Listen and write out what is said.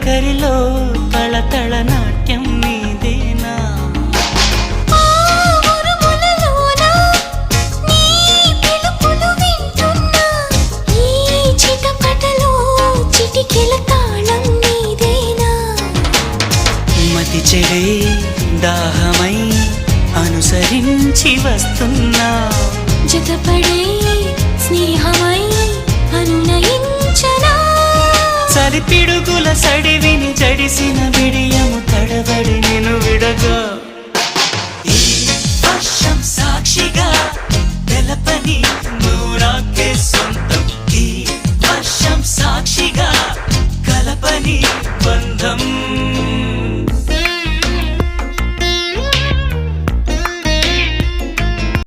ఒకరిలో తళతళ నాట్యం నీదేనా మతి చెడే దాహమై అనుసరించి వస్తున్నా జతపడే స్నేహమై అనునయించనా సరిపిడుగుల సడివిని జడిసిన బిడియము తడబడి నేను విడగా